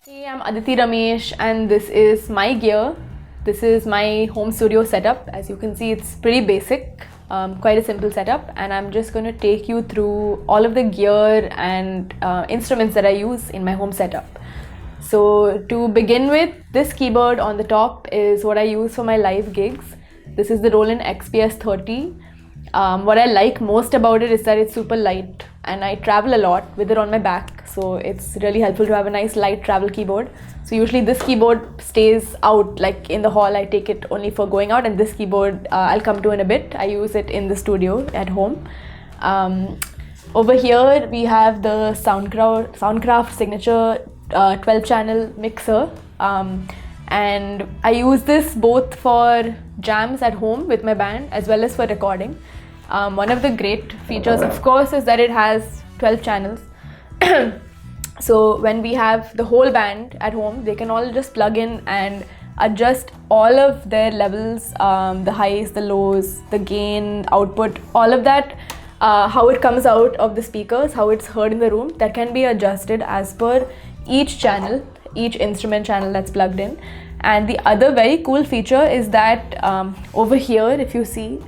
Hey, I'm Aditi Ramesh and this is MyGear. This is my home studio setup. As you can see, it's pretty basic, quite a simple setup, and I'm just going to take you through all of the gear and instruments that I use in my home setup. So to begin with, this keyboard on the top is what I use for my live gigs. This is the Roland XPS 30. What I like most about it is that it's super light and I travel a lot with it on my back, so it's really helpful to have a nice light travel keyboard. So usually this keyboard stays out, like in the hall I take it only for going out, and this keyboard I'll come to in a bit. I use it in the studio at home. Over here we have the Soundcraft Signature 12 channel mixer, and I use this both for jams at home with my band as well as for recording. One of the great features, of course, is that it has 12 channels. So when we have the whole band at home, they can all just plug in and adjust all of their levels, the highs, the lows, the gain, output, all of that, how it comes out of the speakers, how it's heard in the room, that can be adjusted as per each channel, each instrument channel that's plugged in. And the other very cool feature is that over here, if you see,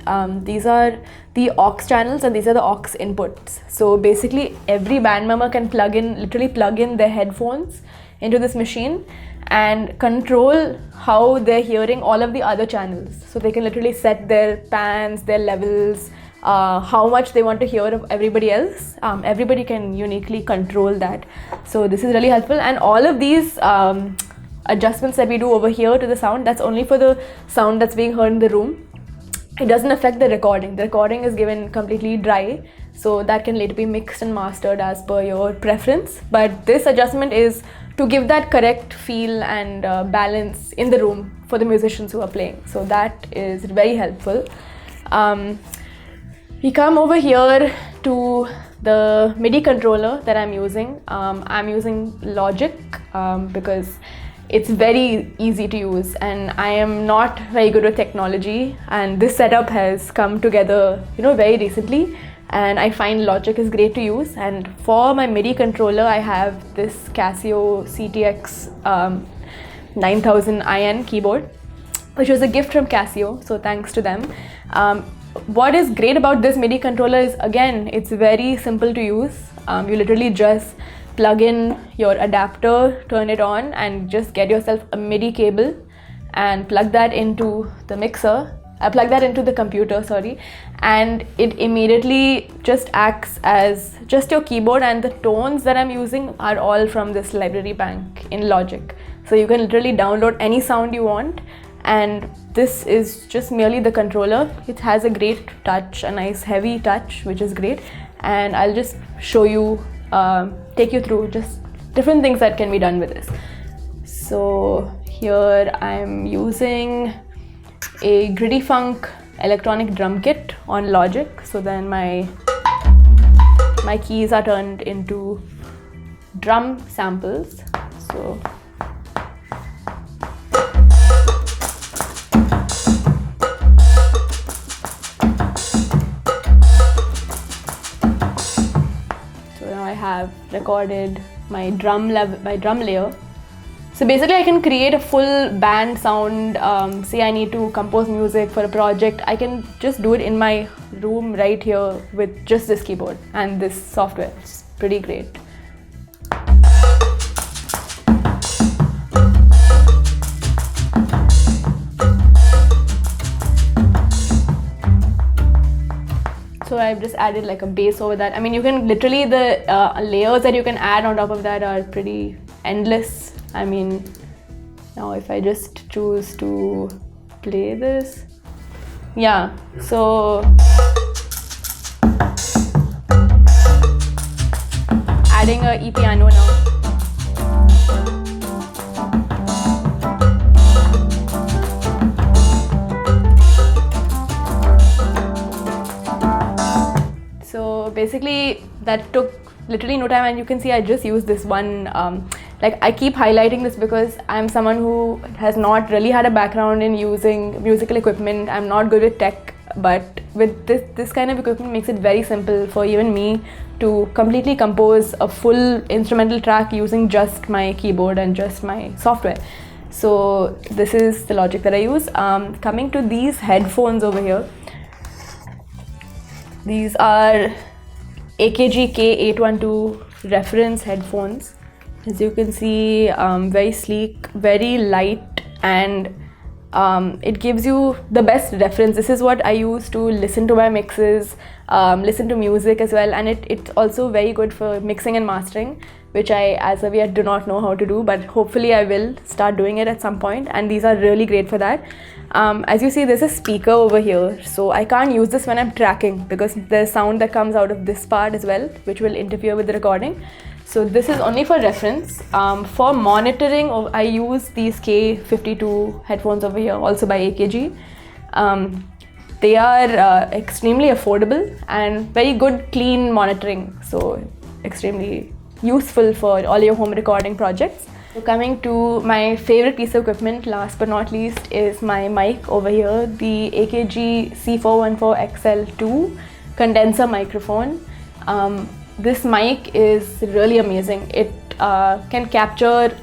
these are the aux channels and these are the aux inputs. So basically every band member can literally plug in their headphones into this machine and control how they're hearing all of the other channels. So they can literally set their pans, their levels, how much they want to hear of everybody else. Everybody can uniquely control that. So this is really helpful, and all of these adjustments that we do over here to the sound, that's only for the sound that's being heard in the room. It doesn't affect the recording. The recording is given completely dry, so that can later be mixed and mastered as per your preference. But this adjustment is to give that correct feel and balance in the room for the musicians who are playing. So that is very helpful. We come over here to the MIDI controller that I'm using. I'm using Logic because it's very easy to use, and I am not very good with technology, and this setup has come together very recently, and I find Logic is great to use. And for my MIDI controller, I have this Casio CTX 9000 IN keyboard, which was a gift from Casio, so thanks to them. What is great about this MIDI controller is, again, it's very simple to use. You literally just plug in your adapter, turn it on, and just get yourself a MIDI cable and plug that into the mixer. Plug that into the computer, sorry, and it immediately just acts as just your keyboard, and the tones that I'm using are all from this library bank in Logic. So you can literally download any sound you want, and this is just merely the controller. It has a great touch, a nice heavy touch, which is great, and I'll just show you, take you through just different things that can be done with this. So here I'm using a Gritty Funk electronic drum kit on Logic. So then my keys are turned into drum samples. So I have recorded my drum layer. So basically I can create a full band sound. Say I need to compose music for a project, I can just do it in my room right here with just this keyboard and this software. It's pretty great. So I've just added like a bass over that. I mean, you can literally, the layers that you can add on top of that are pretty endless. I mean, now if I just choose to play this, yeah, so adding a e-piano now. So basically that took literally no time, and you can see I just used this one. Like I keep highlighting this because I'm someone who has not really had a background in using musical equipment. I'm not good with tech but with this kind of equipment makes it very simple for even me to completely compose a full instrumental track using just my keyboard and just my software. So this is the logic that I use. Coming to these headphones over here, these are AKG K812 reference headphones. As you can see, very sleek, very light, and it gives you the best reference. This is what I use to listen to my mixes, listen to music as well, and it's also very good for mixing and mastering, which I as of yet do not know how to do, but hopefully I will start doing it at some point, and these are really great for that. As you see, there's a speaker over here, so I can't use this when I'm tracking because there's sound that comes out of this part as well, which will interfere with the recording. So this is only for reference. For monitoring, I use these K52 headphones over here, also by AKG. They are extremely affordable and very good clean monitoring, so extremely useful for all your home recording projects. So coming to my favorite piece of equipment, last but not least, is my mic over here, the AKG C414XL2 condenser microphone. This mic is really amazing. It can capture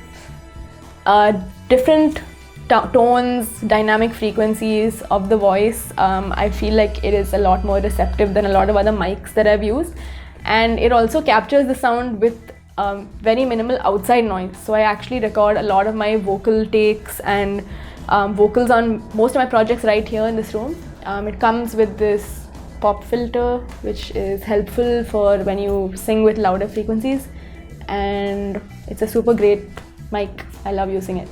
different tones, dynamic frequencies of the voice. I feel like it is a lot more receptive than a lot of other mics that I've used, and it also captures the sound with very minimal outside noise. So I actually record a lot of my vocal takes and vocals on most of my projects right here in this room. It comes with this pop filter, which is helpful for when you sing with louder frequencies, and it's a super great mic. I love using it.